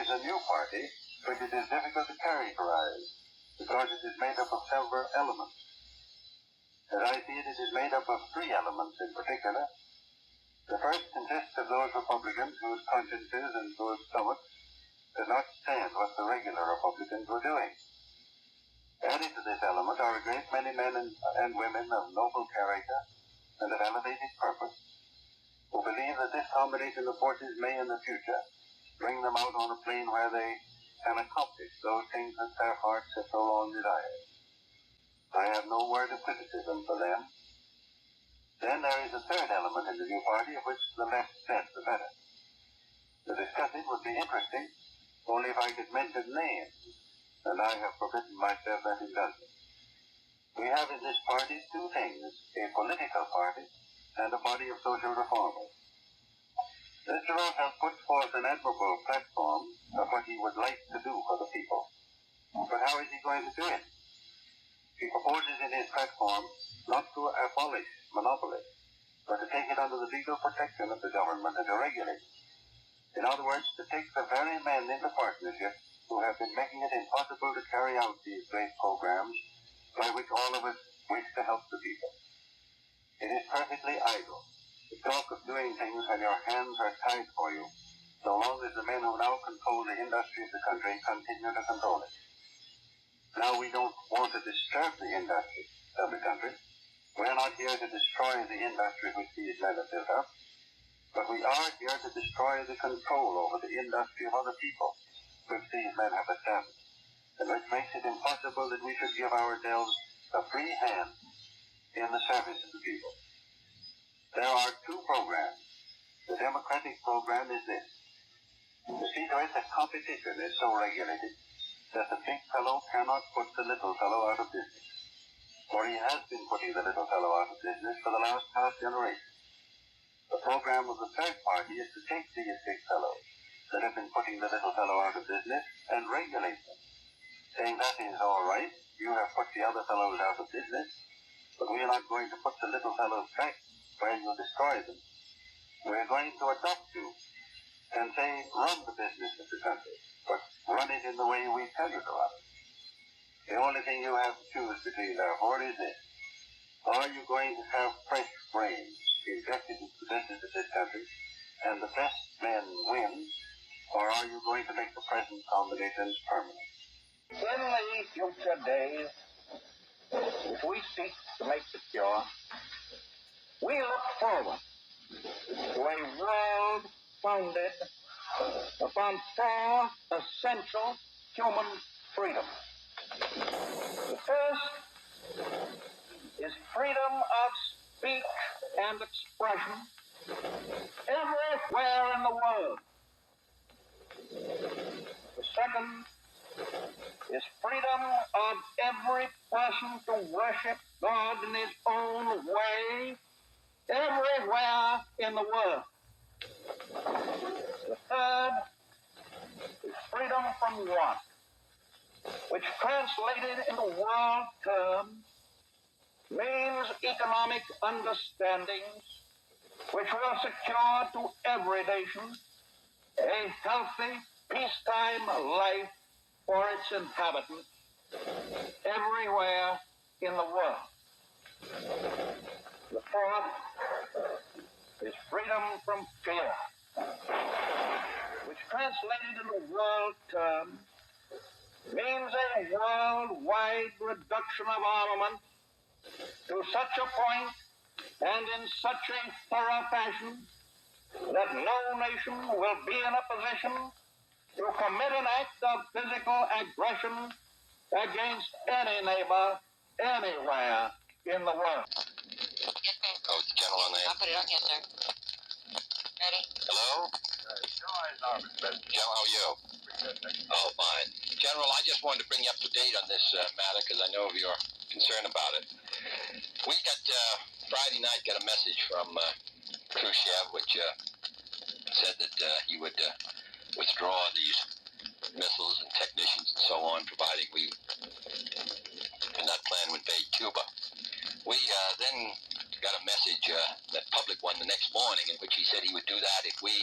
is a new party, which it is difficult to characterize, because it is made up of several elements. As I see it, it is made up of three elements in particular. The first consists of those Republicans whose consciences and whose stomachs did not stand what the regular Republicans were doing. Added to this element are a great many men and women of noble character and of elevated purpose, who believe that this combination of forces may in the future bring them out on a plane where they can accomplish those things that their hearts have so long desired. I have no word of criticism for them. Then there is a third element in the new party of which the less said the better. To discuss it would be interesting, only if I could mention names, and I have forbidden myself that indulgence. We have in this party two things, a political party and a body of social reformers. Mr. Roosevelt puts forth an admirable platform of what he would like to do for the people. But how is he going to do it? He proposes in his platform not to abolish monopoly, but to take it under the legal protection of the government and to regulate it. In other words, to take the very men into partnership who have been making it impossible to carry out these great programs by which all of us wish to help the people. It is perfectly idle to talk of doing things when your hands are tied for you, so long as the men who now control the industry of the country continue to control it. Now, we don't want to disturb the industry of the country. We are not here to destroy the industry which these men have built up, but we are here to destroy the control over the industry of other people which these men have established, and which makes it impossible that we should give ourselves a free hand in the service of the people. There are two programs. The Democratic program is this: to see to it that competition is so regulated that the big fellow cannot put the little fellow out of business. For he has been putting the little fellow out of business for the last half generation. The program of the third party is to take these big fellows that have been putting the little fellow out of business and regulate them, saying that is all right, you have put the other fellows out of business, but we are not going to put the little fellows back where you destroy them. We are going to adopt you and say, run the business of the country, but run it in the way we tell you to run it. The only thing you have to choose between, therefore, is this: are you going to have fresh brains injected into the business of this country, and the best men win, or are you going to make the present combinations permanent? In the future days, which we seek to make secure, we look forward to a world founded upon four essential human freedoms. The first is freedom of speech and expression everywhere in the world. The second is freedom of every person to worship God in his own way everywhere in the world. The third is freedom from want, which translated into world terms means economic understandings which will secure to every nation a healthy, peacetime life for its inhabitants everywhere in the world. The fourth is freedom from fear, which translated into world terms means a worldwide reduction of armament to such a point and in such a thorough fashion that no nation will be in a position to commit an act of physical aggression against any neighbor anywhere in the world. Oh, it's the general on there. I'll put it on, yes, sir. Ready? Hello? General, how are you? Oh, fine. General, I just wanted to bring you up to date on this matter because I know of your concern about it. We got, Friday night, got a message from Khrushchev, which said that he would withdraw these missiles and technicians and so on, providing we could not plan to invade Cuba. We then got a message, that public one, the next morning, in which he said he would do that if we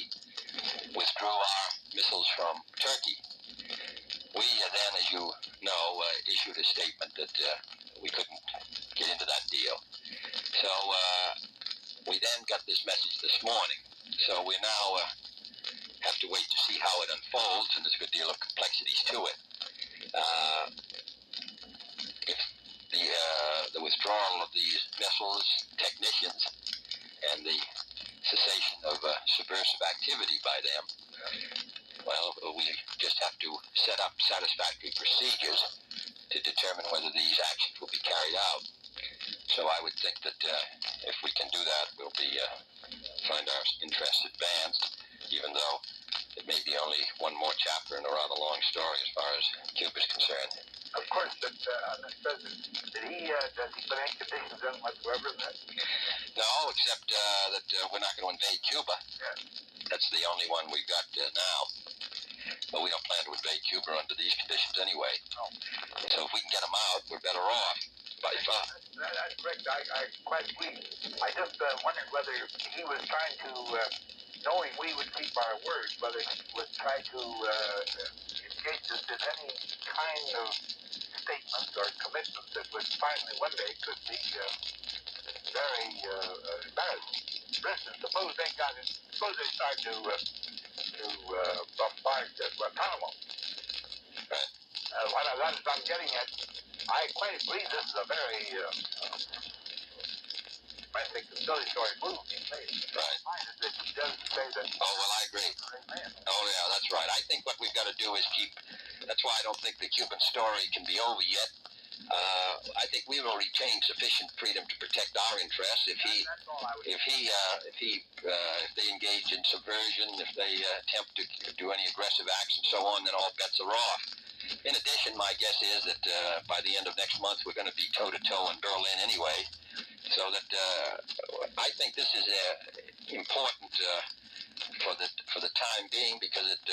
withdrew our missiles from Turkey. We then, as you know, issued a statement that we couldn't get into that deal. So we then got this message this morning. So we now have to wait to see how it unfolds, and there's a good deal of complexities to it. If the withdrawal of these missiles, technicians, and the cessation of subversive activity by them, well, we just have to set up satisfactory procedures to determine whether these actions will be carried out. So I would think that if we can do that, we'll find our interests advanced, even though it may be only one more chapter in a rather long story as far as Cuba's concerned. Of course, but Mr. President, does he put any conditions in whatsoever? No, except that we're not going to invade Cuba. Yeah. That's the only one we've got now. But we don't plan to invade Cuba under these conditions anyway. No. So if we can get them out, we're better off by far. That's correct. I quite agree. I just wondered whether he was trying to, knowing we would keep our word, whether he would try to engage us in any kind of statements or commitments that would finally one day could be very embarrassing. For instance, suppose they start to bombard Guantanamo. Right. What I'm getting at, I quite agree this is a very, I think, conciliatory move he's made. Right. That he doesn't say that. Oh, well, I agree. Oh, yeah, that's right. I think what we've got to do is that's why I don't think the Cuban story can be over yet. I think we will retain sufficient freedom to protect our interests if they engage in subversion, if they attempt to do any aggressive acts and so on, then all bets are off. In addition, my guess is that by the end of next month we're going to be toe-to-toe in Berlin anyway, so that I think this is important for the time being, because it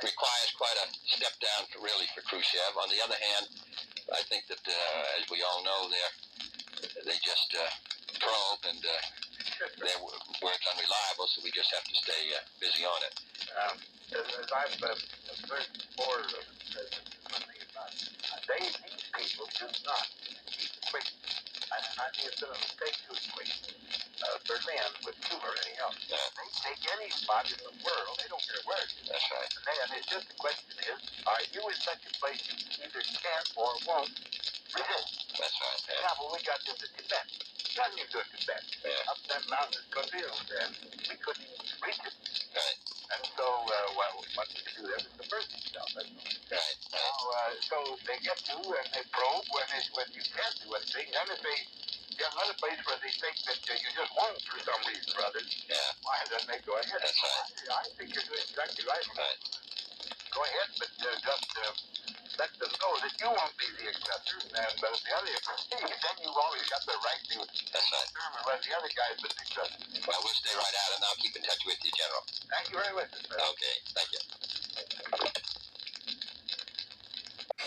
requires quite a step down for Khrushchev. On the other hand, I think that as we all know, they just probe, and their word's unreliable, so we just have to stay busy on it. As I've heard before, these people do not equate. I think it's been a mistake to equate Berlin with Cuba or anything else. Yeah. They take any spot in the world, they don't care where it is. That's right. And it's just the question is, are you in such a place you either can't or won't resist? That's right. Yeah. Yeah, well, we got into Tibet. Nothing you go to Tibet. Yeah. Up that mountain country, and we couldn't reach it. Right. And so, what we do there is subvert themselves. Right. Now, so they get to and they probe when you can't do anything. And if they get another place where they think that you just won't for some reason or other, Yeah. why then they go ahead. That's right. I think you're doing exactly right. Right. Go ahead, but just let them know that you won't be the aggressor. But if the other, then you've always got the right to That's right. determine whether the other guy's been the aggressor. Well, we'll stay right at it, and I'll keep in touch with you, General. Thank you very much, sir. Okay. Thank you.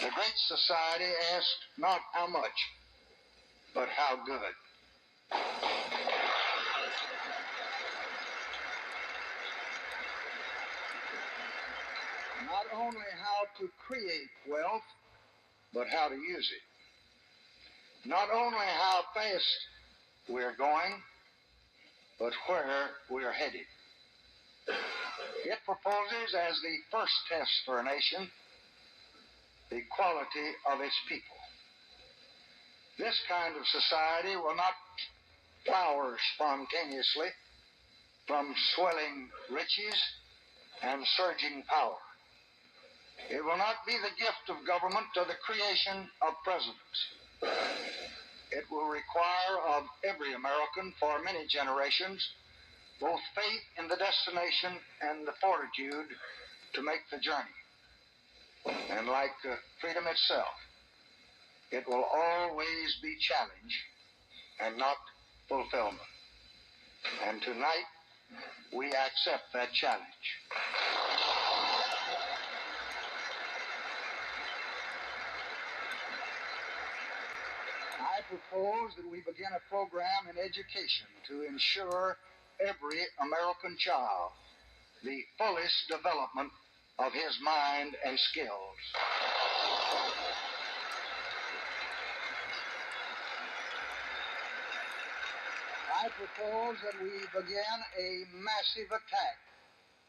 The Great Society asked not how much, but how good. Not only how to create wealth, but how to use it. Not only how fast we're going, but where we're headed. It proposes as the first test for a nation the quality of its people. This kind of society will not flower spontaneously from swelling riches and surging power. It will not be the gift of government or the creation of presidents. It will require of every American for many generations both faith in the destination and the fortitude to make the journey. And like freedom itself, it will always be challenge and not fulfillment. And tonight, we accept that challenge. I propose that we begin a program in education to ensure every American child the fullest development of his mind and skills. I propose that we begin a massive attack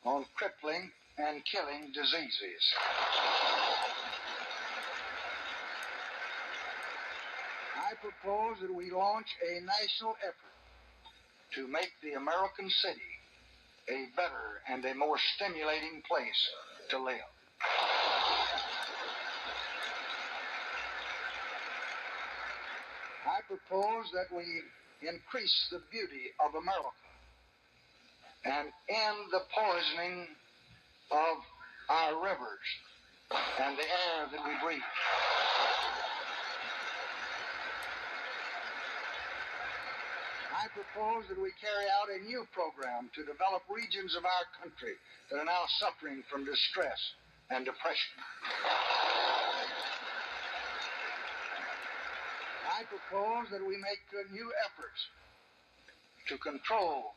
on crippling and killing diseases. I propose that we launch a national effort to make the American city a better and a more stimulating place to live. I propose that we increase the beauty of America and end the poisoning of our rivers and the air that we breathe. I propose that we carry out a new program to develop regions of our country that are now suffering from distress and depression. I propose that we make new efforts to control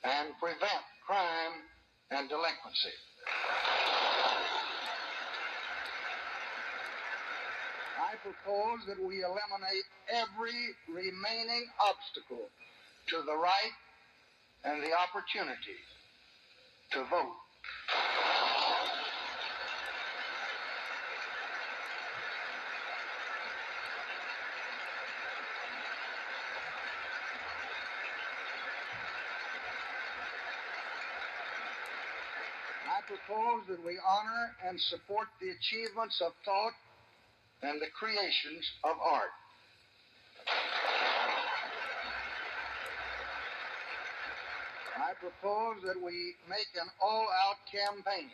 and prevent crime and delinquency. I propose that we eliminate every remaining obstacle to the right and the opportunity to vote. I propose that we honor and support the achievements of thought and the creations of art. I propose that we make an all-out campaign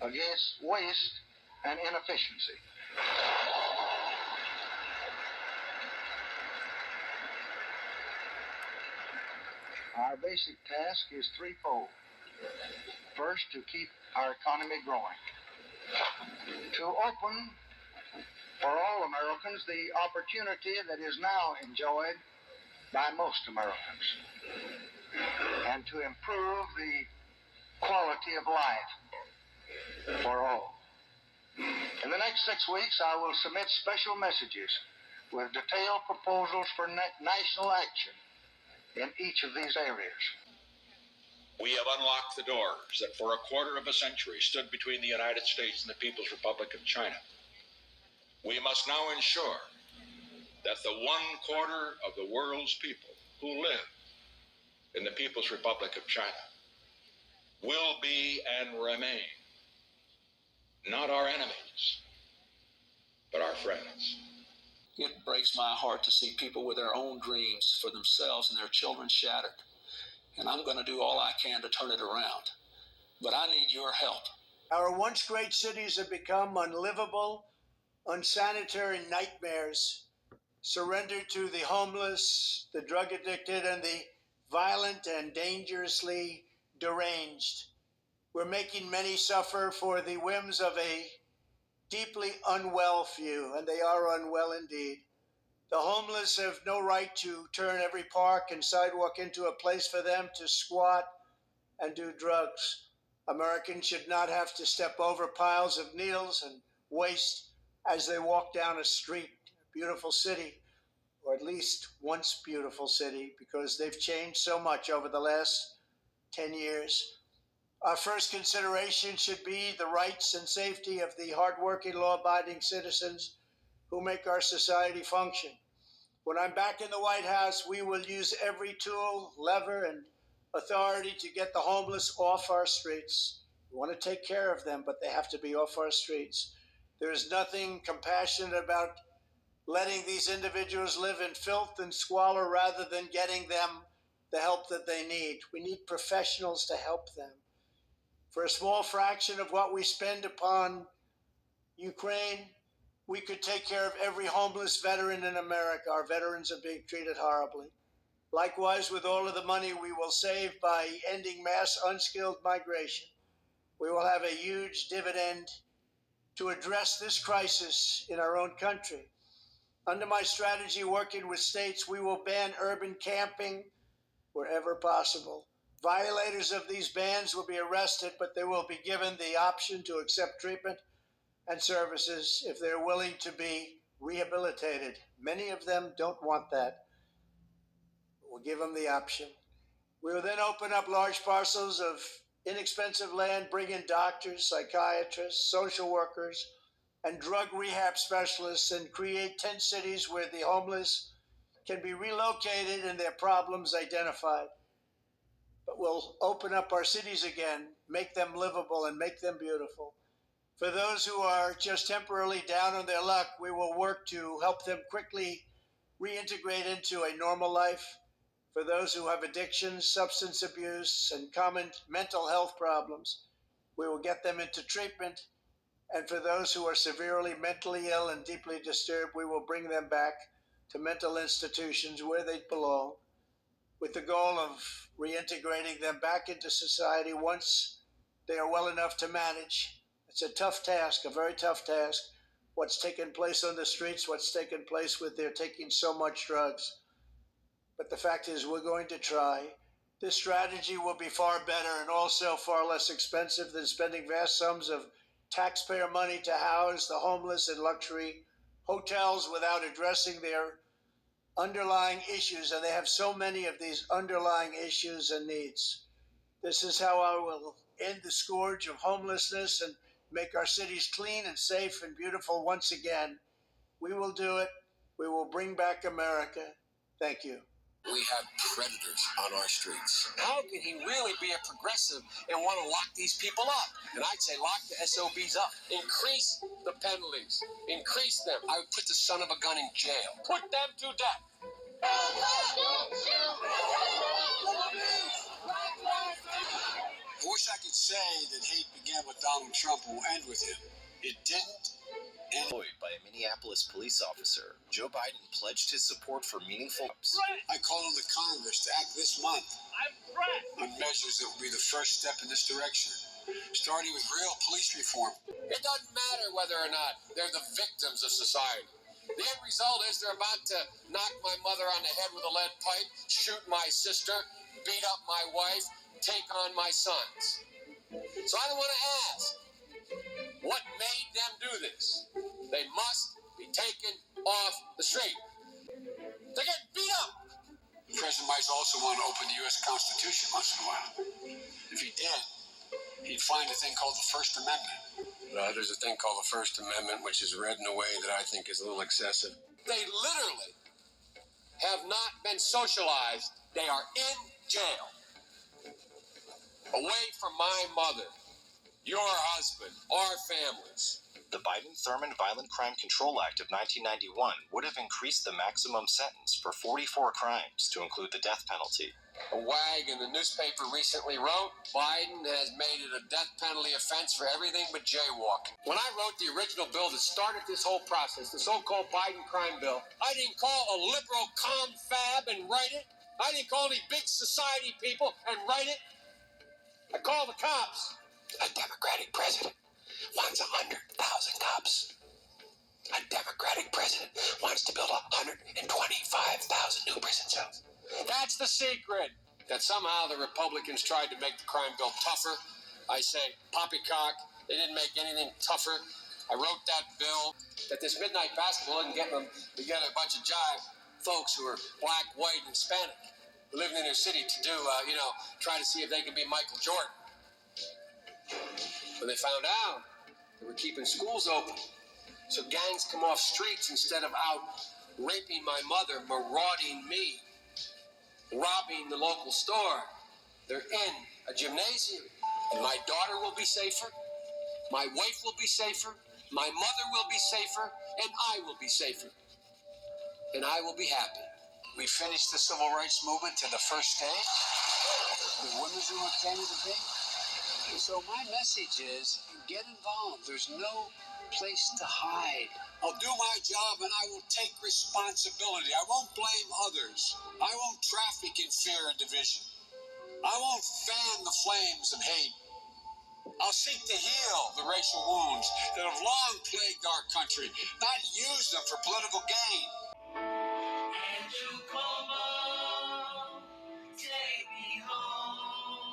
against waste and inefficiency. Our basic task is threefold. First, to keep our economy growing. To open for all Americans the opportunity that is now enjoyed by most Americans. And to improve the quality of life for all. In the next 6 weeks, I will submit special messages with detailed proposals for national action in each of these areas. We have unlocked the doors that for a quarter of a century stood between the United States and the People's Republic of China. We must now ensure that the 1/4 of the world's people who live in the People's Republic of China will be and remain not our enemies, but our friends. It breaks my heart to see people with their own dreams for themselves and their children shattered. And I'm going to do all I can to turn it around. But I need your help. Our once great cities have become unlivable, unsanitary nightmares, surrendered to the homeless, the drug addicted, and the violent and dangerously deranged. We're making many suffer for the whims of a deeply unwell few, and they are unwell indeed. The homeless have no right to turn every park and sidewalk into a place for them to squat and do drugs. Americans should not have to step over piles of needles and waste as they walk down a street. A beautiful city, or at least once beautiful city, because they've changed so much over the last 10 years. Our first consideration should be the rights and safety of the hardworking, law-abiding citizens who make our society function. When I'm back in the White House, we will use every tool, lever, and authority to get the homeless off our streets. We want to take care of them, but they have to be off our streets. There is nothing compassionate about letting these individuals live in filth and squalor rather than getting them the help that they need. We need professionals to help them. For a small fraction of what we spend upon Ukraine, we could take care of every homeless veteran in America. Our veterans are being treated horribly. Likewise, with all of the money we will save by ending mass unskilled migration, we will have a huge dividend to address this crisis in our own country. Under my strategy, working with states, we will ban urban camping wherever possible. Violators of these bans will be arrested, but they will be given the option to accept treatment and services if they're willing to be rehabilitated. Many of them don't want that. We'll give them the option. We will then open up large parcels of inexpensive land, bring in doctors, psychiatrists, social workers, and drug rehab specialists, and create tent cities where the homeless can be relocated and their problems identified. But we'll open up our cities again, make them livable and make them beautiful. For those who are just temporarily down on their luck, we will work to help them quickly reintegrate into a normal life. For those who have addictions, substance abuse, and common mental health problems, we will get them into treatment. And for those who are severely mentally ill and deeply disturbed, we will bring them back to mental institutions where they belong, with the goal of reintegrating them back into society once they are well enough to manage. It's a tough task, a very tough task. What's taken place on the streets, what's taken place with their taking so much drugs. But the fact is, we're going to try. This strategy will be far better and also far less expensive than spending vast sums of taxpayer money to house the homeless in luxury hotels without addressing their underlying issues, and they have so many of these underlying issues and needs. This is how I will end the scourge of homelessness and make our cities clean and safe and beautiful once again. We will do it. We will bring back America. Thank you. We have predators on our streets. How can he really be a progressive and want to lock these people up? And I'd say lock the SOBs up. Increase the penalties. Increase them. I would put the son of a gun in jail. Put them to death. I wish I could say that hate began with Donald Trump and will end with him. It didn't. Employed by a Minneapolis police officer, Joe Biden pledged his support for meaningful steps. I called on the Congress to act this month on measures that will be the first step in this direction, starting with real police reform. It doesn't matter whether or not they're the victims of society. The end result is they're about to knock my mother on the head with a lead pipe, shoot my sister, beat up my wife, take on my sons. So I want to ask, what made them do this? They must be taken off the street. They're getting beat up. The president might also want to open the U.S. Constitution once in a while. If he did, he'd find a thing called the First Amendment. There's a thing called the First Amendment, which is read in a way that I think is a little excessive. They literally have not been socialized. They are in jail. Away from my mother, your husband, our families. The Biden-Thurmond Violent Crime Control Act of 1991 would have increased the maximum sentence for 44 crimes to include the death penalty. A wag in the newspaper recently wrote, Biden has made it a death penalty offense for everything but jaywalking. When I wrote the original bill that started this whole process, the so-called Biden crime bill, I didn't call a liberal confab and write it. I didn't call any big society people and write it. I called the cops. A Democratic president wants 100,000 cops. A Democratic president wants to build 125,000 new prison cells. That's the secret. That somehow the Republicans tried to make the crime bill tougher. I say, poppycock. They didn't make anything tougher. I wrote that bill that this midnight basketball isn't getting them together a bunch of jive folks who are black, white, and Hispanic who live in their city to do, try to see if they can be Michael Jordan. When they found out, they were keeping schools open. So gangs come off streets instead of out raping my mother, marauding me, robbing the local store. They're in a gymnasium. And my daughter will be safer. My wife will be safer. My mother will be safer. And I will be safer. And I will be happy. We finished the civil rights movement to the first day. The women's who came to the big. So my message is, get involved. There's no place to hide. I'll do my job and I will take responsibility. I won't blame others. I won't traffic in fear and division. I won't fan the flames of hate. I'll seek to heal the racial wounds that have long plagued our country, not use them for political gain. And you come on, take me home.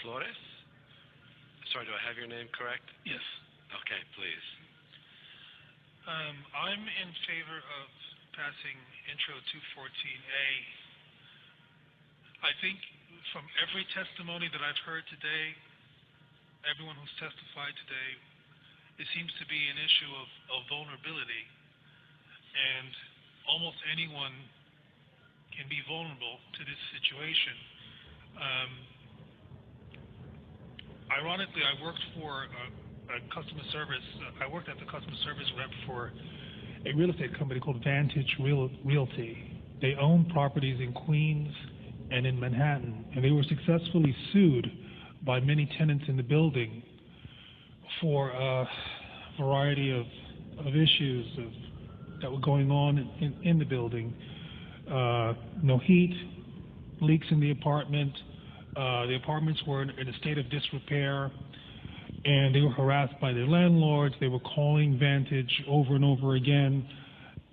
Flores? Sorry, do I have your name correct? Yes. Okay, please. I'm in favor of passing Intro 214A. I think from every testimony that I've heard today, everyone who's testified today, it seems to be an issue of vulnerability. And almost anyone can be vulnerable to this situation. Ironically, I worked for a customer service. I worked as a customer service rep for a real estate company called Vantage Realty. They own properties in Queens and in Manhattan, and they were successfully sued by many tenants in the building for a variety of issues that were going on in the building. No heat, leaks in the apartment. The apartments were in a state of disrepair, and they were harassed by their landlords. They were calling Vantage over and over again.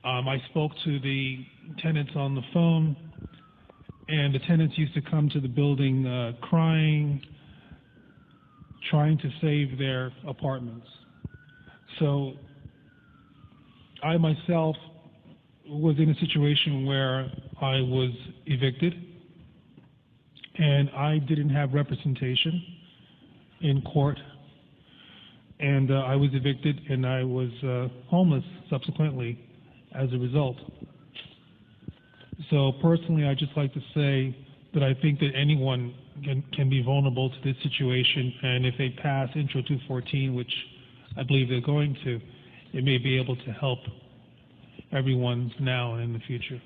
I spoke to the tenants on the phone, and the tenants used to come to the building crying, trying to save their apartments. So I myself was in a situation where I was evicted, and I didn't have representation in court, and I was evicted, and I was homeless subsequently as a result. So personally, I'd just like to say that I think that anyone can be vulnerable to this situation, and if they pass Intro 214, which I believe they're going to, it may be able to help everyone now and in the future.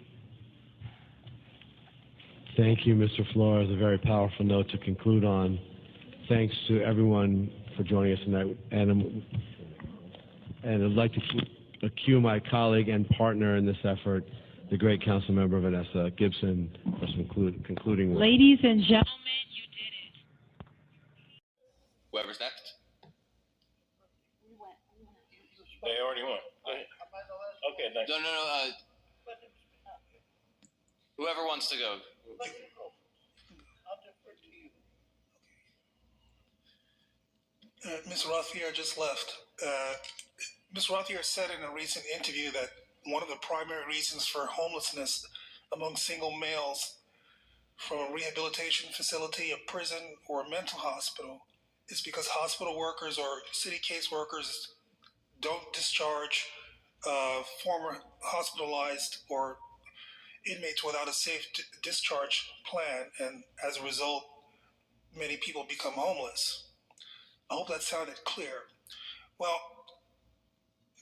Thank you, Mr. Flores. A very powerful note to conclude on. Thanks to everyone for joining us tonight. And I'd like to cue my colleague and partner in this effort, the great council member Vanessa Gibson, for some concluding words. Ladies and gentlemen, you did it. Whoever's next. They already won. Okay, thanks. No. Whoever wants to go. Ms. Rothier just left. Ms. Rothier said in a recent interview that one of the primary reasons for homelessness among single males from a rehabilitation facility, a prison, or a mental hospital is because hospital workers or city case workers don't discharge former hospitalized or inmates without a safe discharge plan, and as a result, many people become homeless. I hope that sounded clear. Well,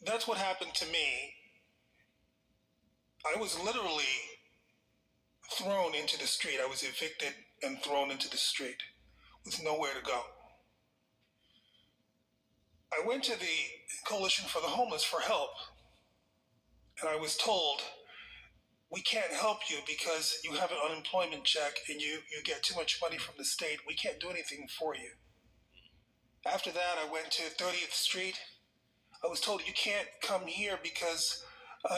that's what happened to me. I was literally thrown into the street. I was evicted and thrown into the street with nowhere to go. I went to the Coalition for the Homeless for help, and I was told, we can't help you because you have an unemployment check and you get too much money from the state. We can't do anything for you. After that, I went to 30th Street. I was told, you can't come here because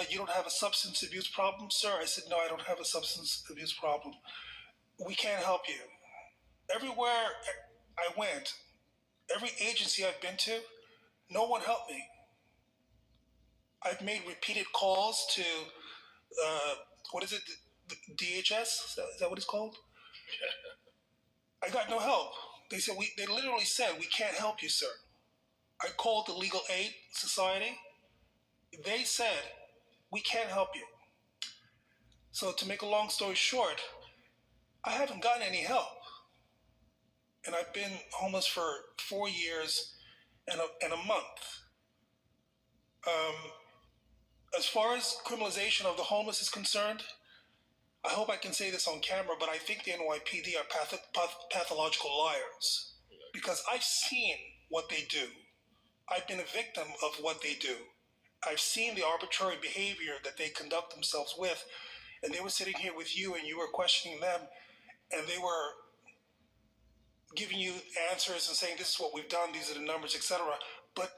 you don't have a substance abuse problem, sir. I said, no, I don't have a substance abuse problem. We can't help you. Everywhere I went, every agency I've been to, no one helped me. I've made repeated calls to, what is it, the DHS? Is that what it's called? I got no help. They said, they literally said, we can't help you, sir. I called the Legal Aid Society. They said, we can't help you. So to make a long story short, I haven't gotten any help. And I've been homeless for 4 years and a month. As far as criminalization of the homeless is concerned, I hope I can say this on camera, but I think the NYPD are pathological liars, because I've seen what they do. I've been a victim of what they do. I've seen the arbitrary behavior that they conduct themselves with, and they were sitting here with you and you were questioning them, and they were giving you answers and saying, this is what we've done, these are the numbers, etc. But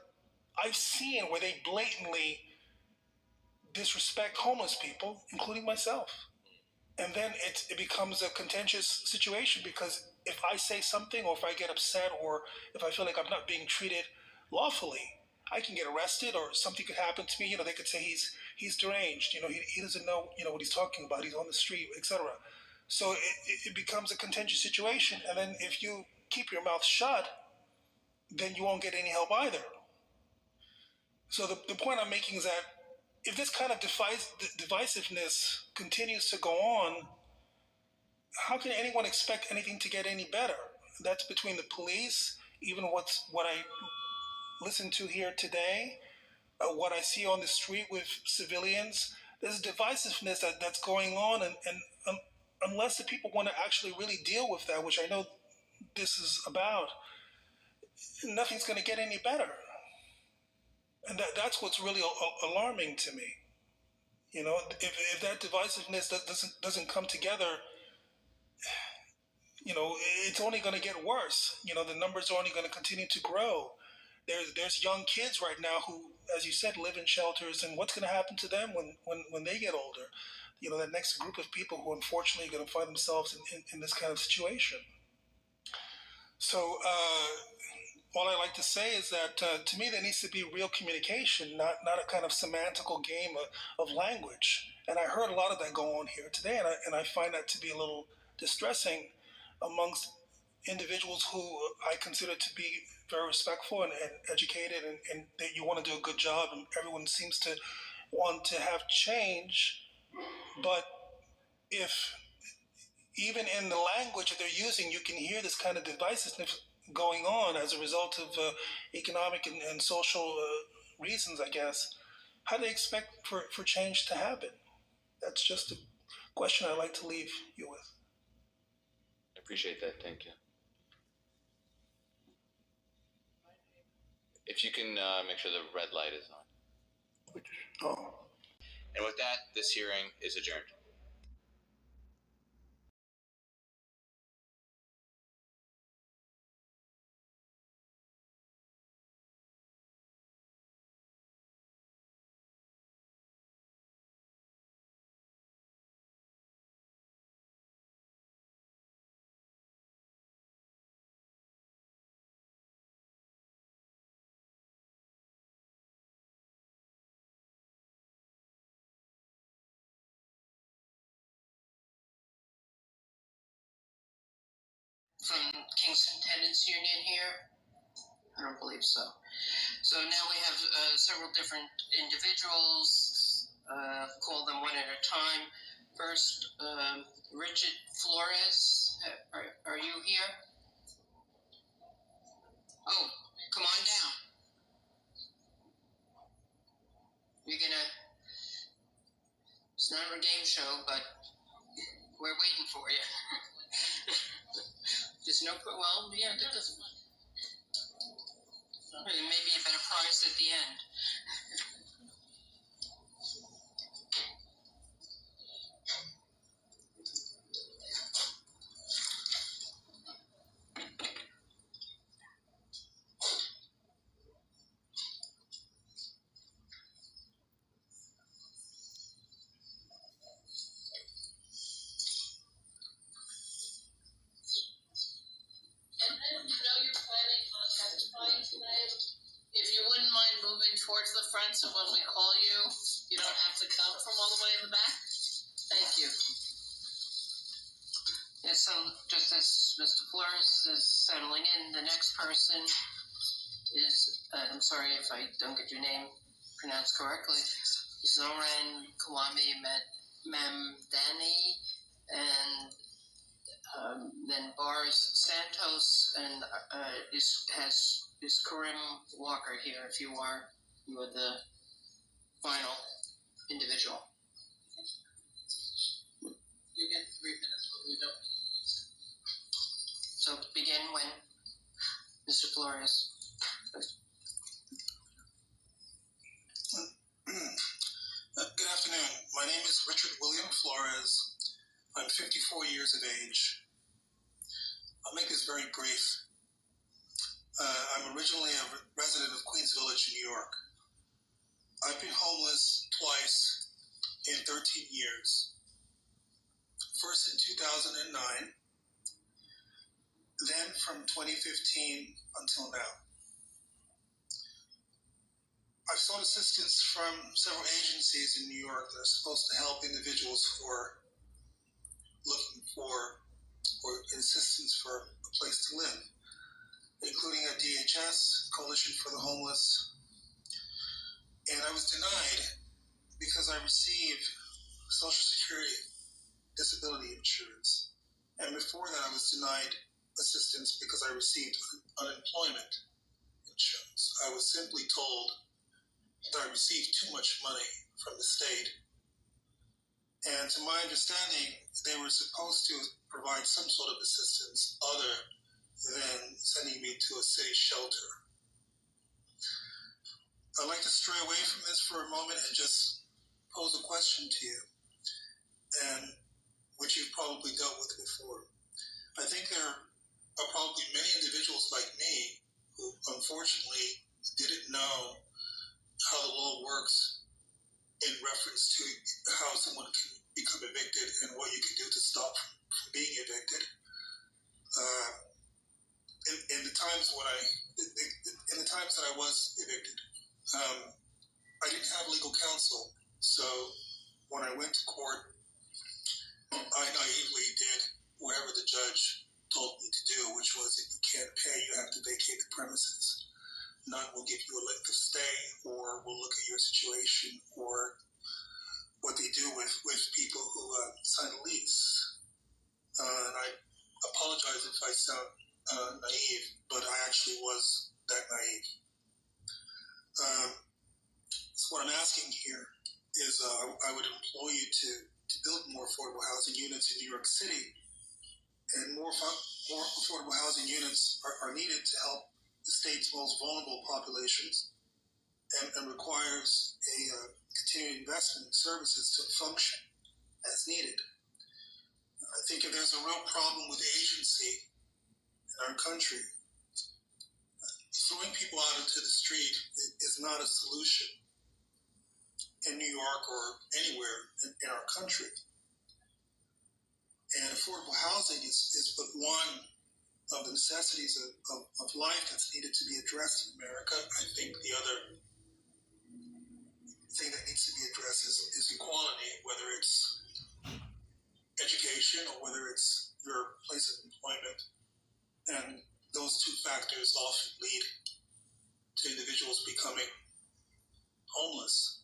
I've seen where they blatantly disrespect homeless people, including myself. And then it becomes a contentious situation because if I say something, or if I get upset, or if I feel like I'm not being treated lawfully, I can get arrested, or something could happen to me. You know, they could say he's deranged. You know, he doesn't know, you know, what he's talking about. He's on the street, etc. So it becomes a contentious situation. And then if you keep your mouth shut, then you won't get any help either. So the point I'm making is that if this kind of divisiveness continues to go on, how can anyone expect anything to get any better? That's between the police, even what I listen to here today, what I see on the street with civilians. There's divisiveness that's going on, and unless the people want to actually really deal with that, which I know this is about, nothing's going to get any better. And that's what's really alarming to me. You know, if that divisiveness doesn't come together, you know, it's only going to get worse. You know, the numbers are only going to continue to grow. There's young kids right now who, as you said, live in shelters, and what's going to happen to them when they get older? You know, that next group of people who unfortunately are going to find themselves in this kind of situation. So all I like to say is that to me there needs to be real communication, not a kind of semantical game of language. And I heard a lot of that go on here today, and I find that to be a little distressing amongst individuals who I consider to be very respectful and educated, and that you want to do a good job, and everyone seems to want to have change. But if even in the language that they're using, you can hear this kind of divisiveness going on as a result of economic and social reasons, I guess, how do they expect for change to happen? That's just a question I'd like to leave you with. I appreciate that. Thank you. If you can make sure the red light is on. Oh. And with that, this hearing is adjourned. From Kingston Tenants Union here? I don't believe so. So now we have several different individuals. Call them one at a time. First, Richard Flores. Are you here? Oh, come on down. You're gonna. It's not a game show, but we're waiting for you. There's no. Well, yeah, that doesn't. Maybe a better price at the end. If you wouldn't mind moving towards the front, so when we call you, you don't have to come from all the way in the back. Thank you. Yeah, so just as Mr. Flores is settling in, the next person is, I'm sorry if I don't get your name pronounced correctly, Zoran Kwame Memdani, and then Boris Santos, and is Karim Walker here. If you are the final individual. You get 3 minutes, but we don't need. So begin when Mr. Flores. Good afternoon. My name is Richard William Flores. I'm 54 years of age. I'll make this very brief. I'm originally a resident of Queens Village, New York. I've been homeless twice in 13 years. First in 2009, from 2015 until now. I've sought assistance from several agencies in New York that are supposed to help individuals who are looking for or assistance for a place to live, including a DHS, Coalition for the Homeless. And I was denied because I received Social Security disability insurance. And before that, I was denied assistance because I received unemployment insurance. I was simply told that I received too much money from the state. And to my understanding, they were supposed to provide some sort of assistance other than sending me to a city shelter. I'd like to stray away from this for a moment and just pose a question to you, and which you've probably dealt with before. I think there are probably many individuals like me who unfortunately didn't know how the law works in reference to how someone can become evicted and what you can do to stop from being evicted. In the times that I was evicted, I didn't have legal counsel. So when I went to court, I naively did whatever the judge told me to do, which was if you can't pay, you have to vacate the premises. None will give you a length of stay, or will look at your situation, or what they do with people who sign a lease. And I apologize if I sound naive, but I actually was that naive. So what I'm asking here is I would implore you to build more affordable housing units in New York City, and more affordable housing units are needed to help the state's most vulnerable populations, and requires a continued investment in services to function as needed. I think if there's a real problem with agency in our country, throwing people out into the street is not a solution in New York or anywhere in our country. And affordable housing is but one of the necessities of life that's needed to be addressed in America. I think the other thing that needs to be addressed is equality, whether it's education or whether it's your place of employment. And those two factors often lead to individuals becoming homeless.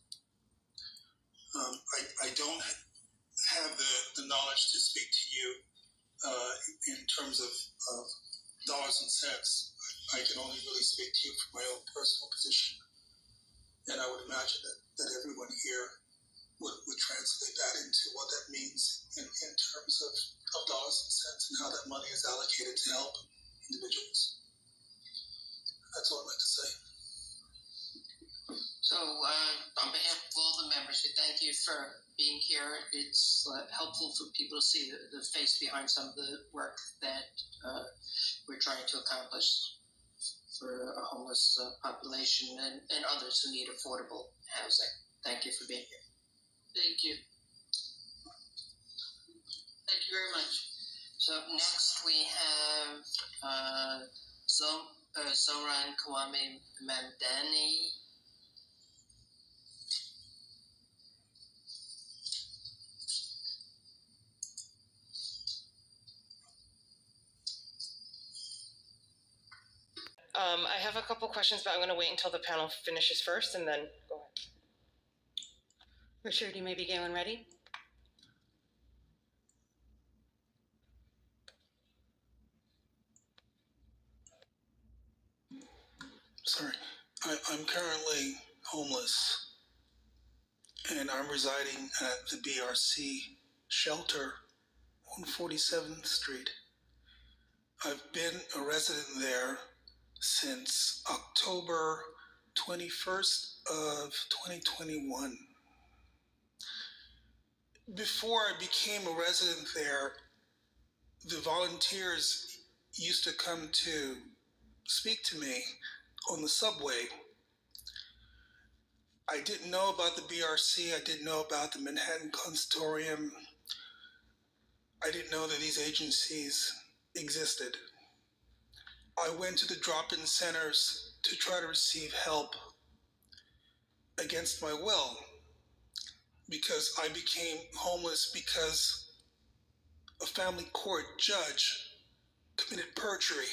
I don't have the knowledge to speak to you in terms of dollars and cents. I can only really speak to you from my own personal position. And I would imagine that everyone here would translate that into what that means in terms of dollars and cents, and how that money is allocated to help individuals. That's all I'd like to say. So, on behalf of all the members, we thank you for being here. It's helpful for people to see the face behind some of the work that we're trying to accomplish for a homeless population and others who need affordable housing. Thank you for being here. Thank you. Thank you very much. So next we have Zoran Kwame Mamdani. I have a couple questions, but I'm going to wait until the panel finishes first and then go ahead. Richard, you may begin when ready. Sorry, I'm currently homeless, and I'm residing at the BRC shelter on 47th Street. I've been a resident there since October 21st of 2021. Before I became a resident there, the volunteers used to come to speak to me on the subway. I didn't know about the BRC. I didn't know about the Manhattan Consortium. I didn't know that these agencies existed. I went to the drop-in centers to try to receive help against my will because I became homeless because a family court judge committed perjury.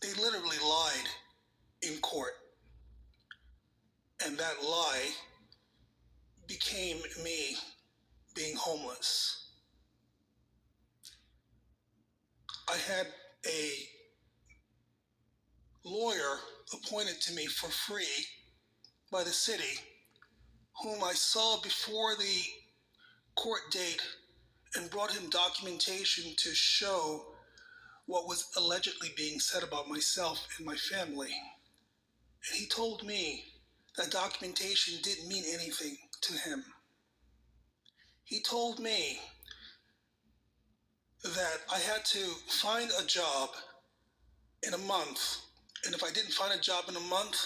They literally lied in court. And that lie became me being homeless. I had a lawyer appointed to me for free by the city, whom I saw before the court date and brought him documentation to show what was allegedly being said about myself and my family. And he told me that documentation didn't mean anything to him. He told me that I had to find a job in a month, and if I didn't find a job in a month,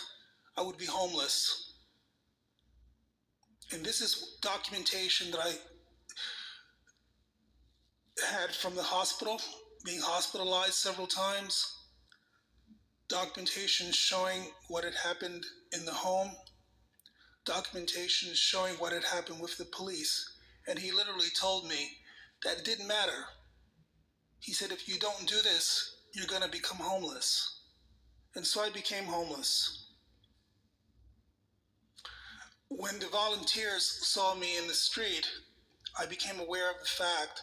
I would be homeless. And this is documentation that I had from the hospital, being hospitalized several times, documentation showing what had happened in the home, documentation showing what had happened with the police. And he literally told me that it didn't matter. He said, if you don't do this, you're going to become homeless. And so I became homeless. When the volunteers saw me in the street, I became aware of the fact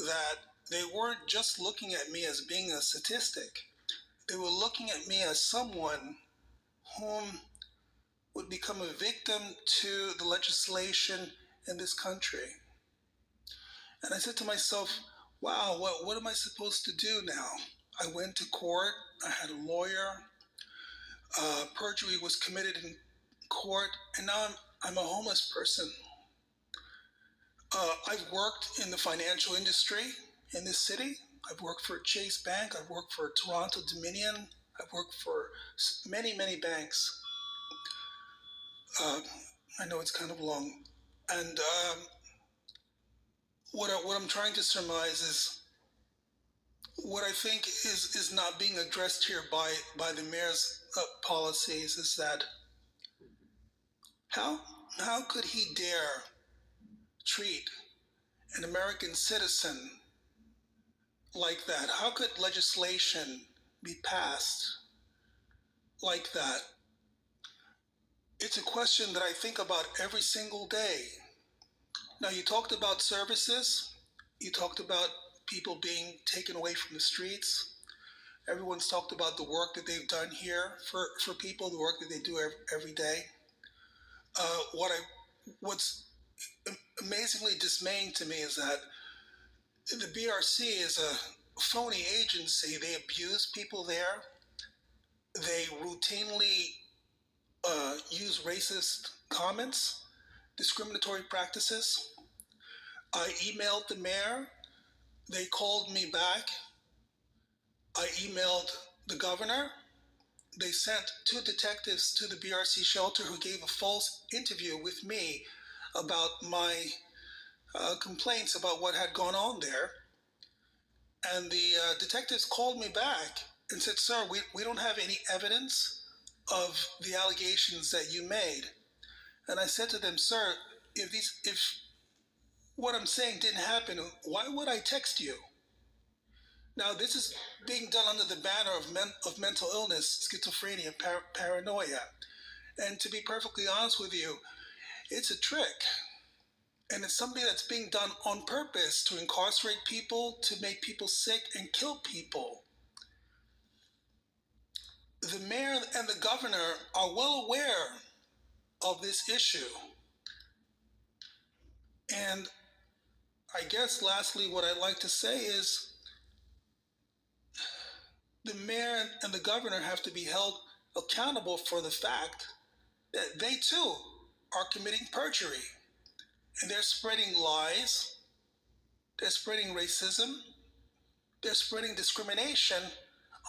that they weren't just looking at me as being a statistic. They were looking at me as someone whom would become a victim to the legislation in this country. And I said to myself, wow, what am I supposed to do now? I went to court, I had a lawyer, perjury was committed in court, and now I'm a homeless person. I've worked in the financial industry in this city. I've worked for Chase Bank, I've worked for Toronto Dominion, I've worked for many, many banks. I know it's kind of long. And what I'm trying to surmise is what I think is not being addressed here by the mayor's policies is that how could he dare treat an American citizen like that? How could legislation be passed like that? It's a question that I think about every single day. Now, you talked about services. You talked about people being taken away from the streets. Everyone's talked about the work that they've done here for people, the work that they do every day. What's amazingly dismaying to me is that the BRC is a phony agency. They abuse people there. They routinely use racist comments, discriminatory practices. I emailed the mayor. They called me back. I emailed the governor. They sent 2 detectives to the BRC shelter who gave a false interview with me about my complaints about what had gone on there. And the detectives called me back and said, sir, we don't have any evidence of the allegations that you made. And I said to them, sir, if what I'm saying didn't happen, why would I text you? Now, this is being done under the banner of mental illness, schizophrenia, paranoia. And to be perfectly honest with you, it's a trick. And it's something that's being done on purpose to incarcerate people, to make people sick and kill people. The mayor and the governor are well aware of this issue. And I guess lastly, what I'd like to say is the mayor and the governor have to be held accountable for the fact that they too are committing perjury. And they're spreading lies, they're spreading racism, they're spreading discrimination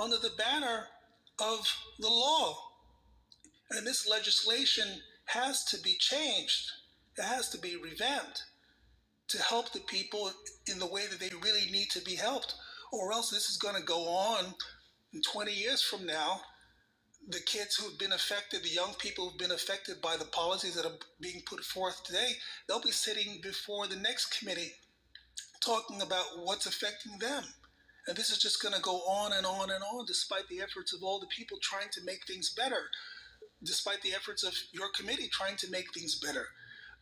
under the banner of the law. And this legislation has to be changed. It has to be revamped to help the people in the way that they really need to be helped, or else this is going to go on in 20 years from now, the kids who've been affected, the young people who've been affected by the policies that are being put forth today, they'll be sitting before the next committee talking about what's affecting them. And this is just going to go on and on and on, despite the efforts of all the people trying to make things better, despite the efforts of your committee trying to make things better.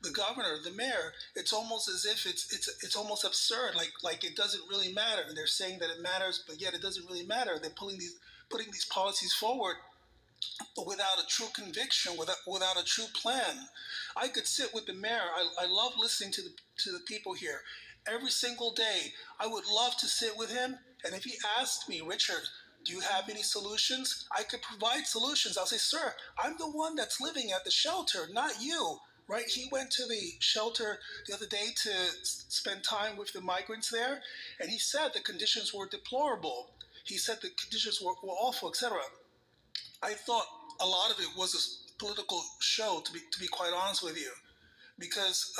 The governor, the mayor, it's almost as if it's almost absurd, like it doesn't really matter. They're saying that it matters, but yet it doesn't really matter. They're putting these policies forward without a true conviction, without a true plan. I could sit with the mayor. I love listening to the people here. Every single day, I would love to sit with him, and if he asked me, Richard, do you have any solutions? I could provide solutions. I'll say, sir, I'm the one that's living at the shelter, not you, right? He went to the shelter the other day to spend time with the migrants there, and he said the conditions were deplorable. He said the conditions were awful, etc. I thought a lot of it was a political show, to be quite honest with you, because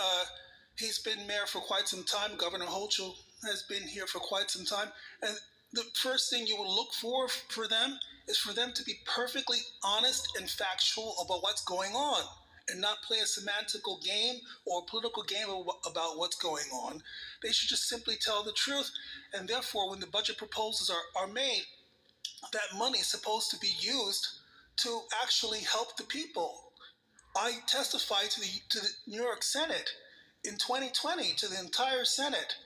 he's been mayor for quite some time. Governor Hochul has been here for quite some time. And the first thing you will look for them is for them to be perfectly honest and factual about what's going on and not play a semantical game or a political game about what's going on. They should just simply tell the truth. And therefore, when the budget proposals are made, that money is supposed to be used to actually help the people. I testified to the New York Senate in 2020, to the entire Senate,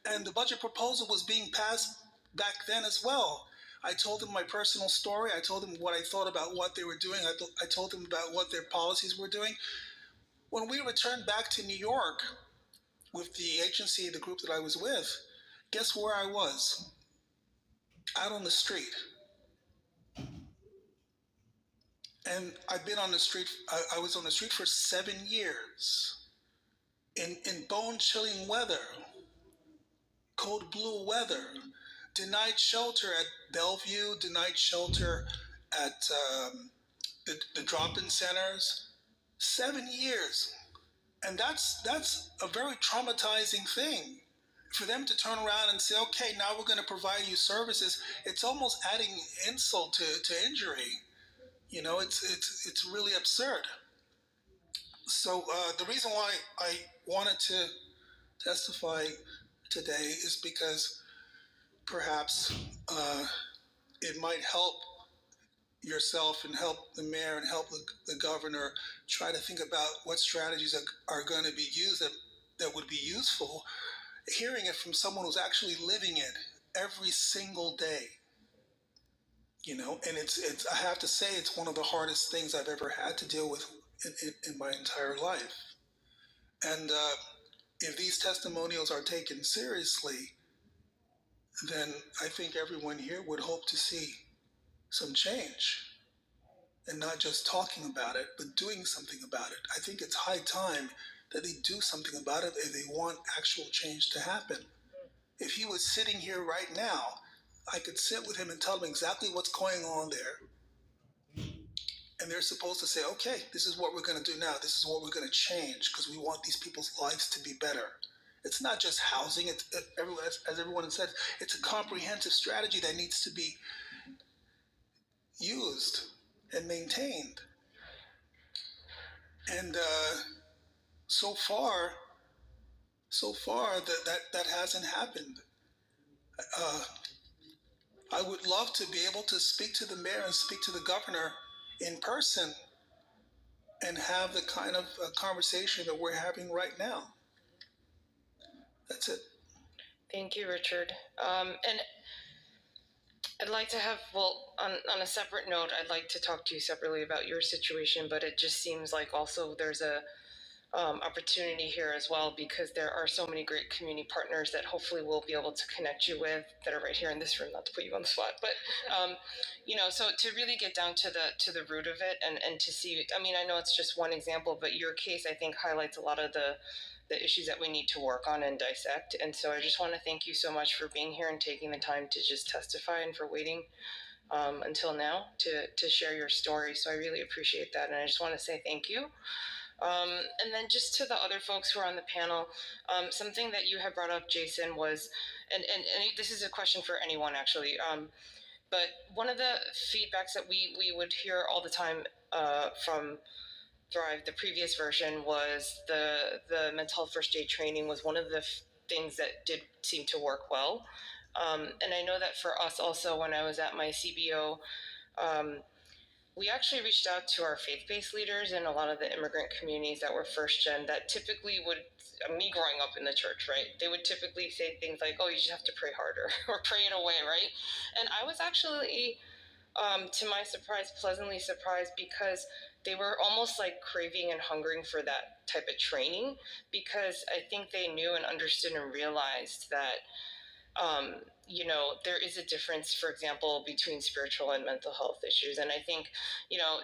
and the budget proposal was being passed back then as well. I told them my personal story. I told them what I thought about what they were doing. I told them about what their policies were doing. When we returned back to New York with the agency, the group that I was with, guess where I was? Out on the street. And I've been on the street, I was on the street for 7 years in bone-chilling weather, cold blue weather, denied shelter at Bellevue, denied shelter at the drop-in centers, 7 years. And that's a very traumatizing thing. For them to turn around and say, okay, now we're going to provide you services, it's almost adding insult to injury. You know, it's really absurd. So the reason why I wanted to testify today is because perhaps it might help yourself and help the mayor and help the governor try to think about what strategies are going to be used that would be useful. Hearing it from someone who's actually living it every single day. You know, and it's I have to say, it's one of the hardest things I've ever had to deal with in my entire life. And if these testimonials are taken seriously, then I think everyone here would hope to see some change, and not just talking about it, but doing something about it. I think it's high time that they do something about it if they want actual change to happen. If he was sitting here right now, I could sit with him and tell him exactly what's going on there. And they're supposed to say, okay, this is what we're going to do now. This is what we're going to change because we want these people's lives to be better. It's not just housing. It's, as everyone said, it's a comprehensive strategy that needs to be used and maintained. And so far that hasn't happened. I would love to be able to speak to the mayor and speak to the governor in person and have the kind of conversation that we're having right now. That's it. Thank you, Richard. And I'd like to have, well, on a separate note, I'd like to talk to you separately about your situation, but it just seems like also there's a opportunity here as well, because there are so many great community partners that hopefully we'll be able to connect you with that are right here in this room, not to put you on the spot, but you know, so to really get down to the root of it and to see, I mean, I know it's just one example, but your case I think highlights a lot of the issues that we need to work on and dissect. And so I just want to thank you so much for being here and taking the time to just testify and for waiting until now to share your story. So I really appreciate that, and I just want to say thank you. And then just to the other folks who are on the panel, something that you had brought up, Jason, was, and this is a question for anyone actually, But one of the feedbacks that we would hear all the time from Thrive, the previous version, was the mental health first aid training was one of the things that did seem to work well. And I know that for us also, when I was at my CBO, we actually reached out to our faith-based leaders in a lot of the immigrant communities that were first gen that typically would, me growing up in the church, right? They would typically say things like, oh, you just have to pray harder or pray it away, right? And I was actually, to my surprise, pleasantly surprised, because they were almost like craving and hungering for that type of training, because I think they knew and understood and realized that there is a difference, for example, between spiritual and mental health issues. And I think,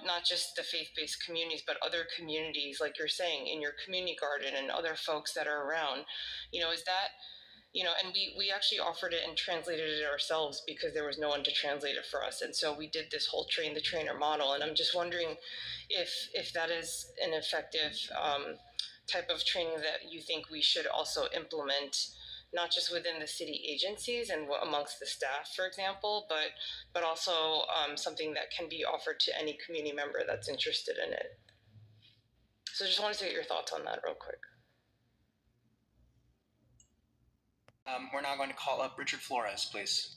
not just the faith-based communities, but other communities, like you're saying, in your community garden and other folks that are around, is that, and we actually offered it and translated it ourselves because there was no one to translate it for us. And so we did this whole train the trainer model. And I'm just wondering if that is an effective type of training that you think we should also implement, not just within the city agencies and amongst the staff, for example, but also something that can be offered to any community member that's interested in it. So just wanted to get your thoughts on that real quick. We're now going to call up Richard Flores, please.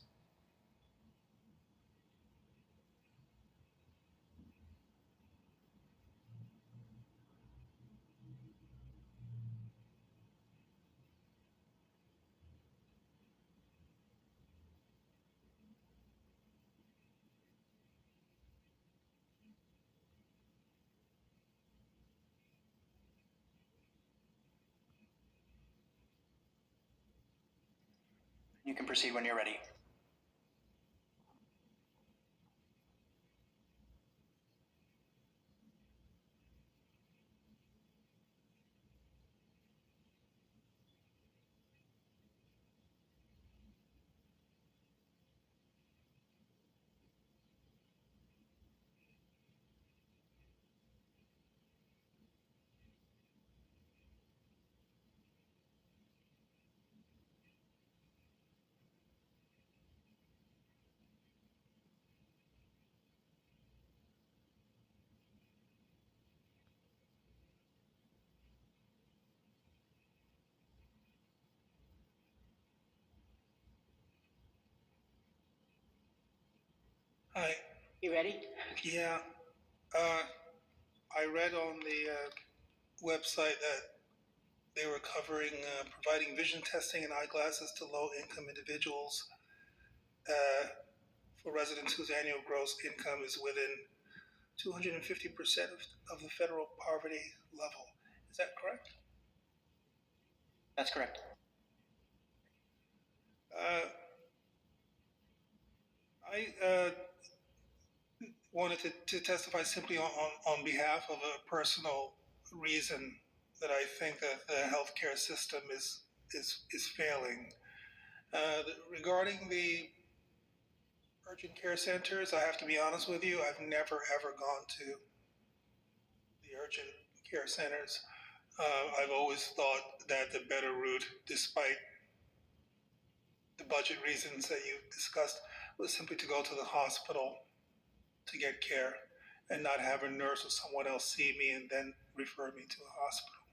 You can proceed when you're ready. Hi. You ready? Yeah. I read on the website that they were covering providing vision testing and eyeglasses to low-income individuals for residents whose annual gross income is within 250% of the federal poverty level. Is that correct? That's correct. I wanted to testify simply on behalf of a personal reason that I think that the healthcare system is failing. Regarding the urgent care centers, I have to be honest with you, I've never ever gone to the urgent care centers. I've always thought that the better route, despite the budget reasons that you discussed, was simply to go to the hospital to get care and not have a nurse or someone else see me and then refer me to a hospital.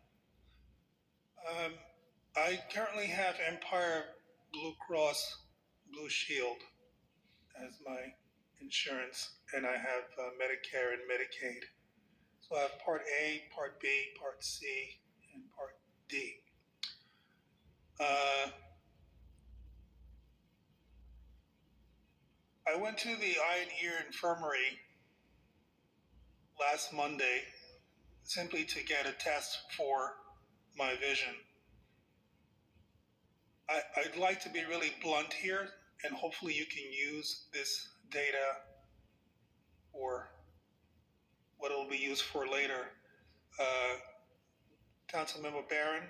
I currently have Empire Blue Cross Blue Shield as my insurance, and I have Medicare and Medicaid. So I have Part A, Part B, Part C, and Part D. I went to the eye and ear infirmary last Monday simply to get a test for my vision. I'd like to be really blunt here, and hopefully you can use this data for what it will be used for later. Councilmember Barron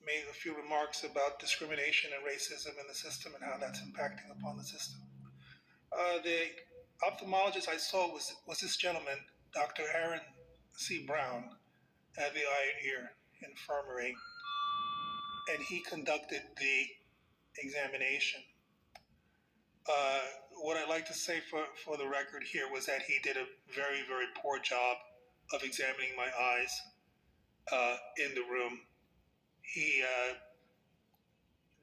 made a few remarks about discrimination and racism in the system and how that's impacting upon the system. The ophthalmologist I saw was this gentleman, Dr. Aaron C. Brown, at the Eye and Ear Infirmary, and he conducted the examination. What I'd like like to say for the record here was that he did a very, very poor job of examining my eyes in the room. He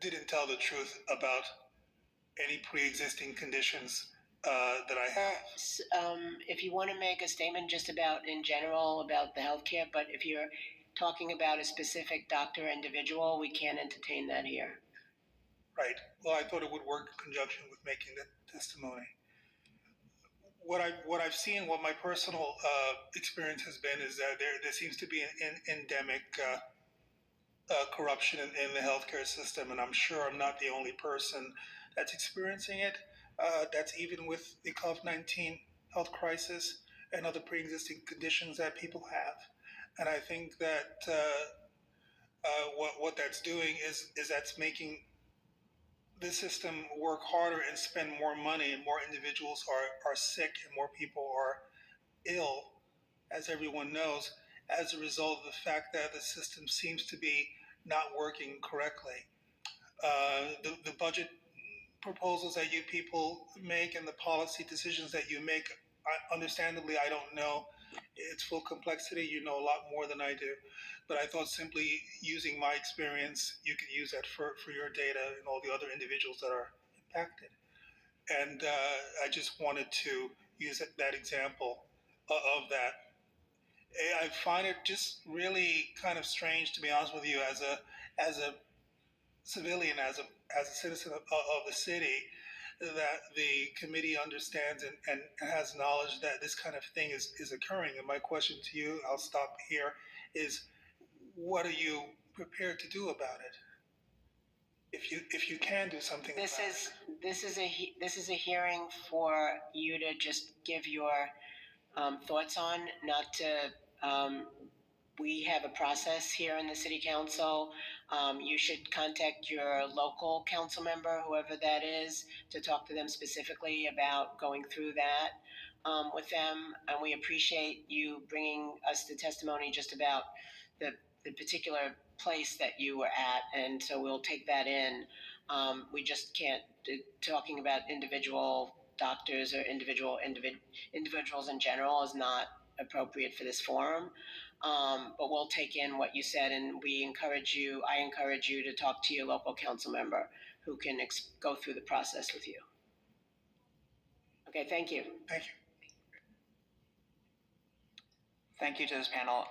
didn't tell the truth about any pre-existing conditions that I have. If you want to make a statement just about in general about the healthcare, but if you're talking about a specific doctor or individual, we can't entertain that here. Right. Well, I thought it would work in conjunction with making the testimony. What I've seen, what my personal experience has been, is that there seems to be an endemic corruption in the healthcare system, and I'm sure I'm not the only person that's experiencing it. That's even with the COVID-19 health crisis and other pre-existing conditions that people have. And I think that what that's doing is that's making the system work harder and spend more money, and more individuals are sick and more people are ill, as everyone knows, as a result of the fact that the system seems to be not working correctly. The budget proposals that you people make and the policy decisions that you make, understandably, I don't know its full complexity. You know a lot more than I do. But I thought simply using my experience, you could use that for your data and all the other individuals that are impacted. And I just wanted to use that example of that. I find it just really kind of strange, to be honest with you, as a civilian, as a citizen of the city, that the committee understands and has knowledge that this kind of thing is occurring. And my question to you, I'll stop here, is what are you prepared to do about it? If you can do something about it. This is a hearing for you to just give your thoughts on, not to. We have a process here in the city council. You should contact your local council member, whoever that is, to talk to them specifically about going through that with them. And we appreciate you bringing us the testimony just about the particular place that you were at, and so we'll take that in. We just can't, talking about individual doctors or individuals in general is not appropriate for this forum. But we'll take in what you said, and I encourage you to talk to your local council member who can go through the process with you. Okay, thank you. Thank you. Thank you to this panel.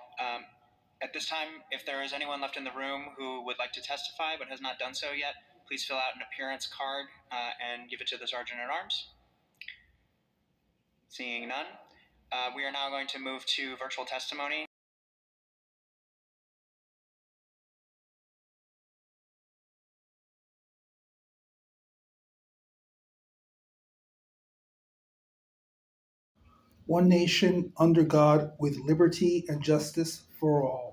At this time, if there is anyone left in the room who would like to testify but has not done so yet, please fill out an appearance card and give it to the Sergeant at Arms. Seeing none, we are now going to move to virtual testimony. One nation under God, with liberty and justice for all.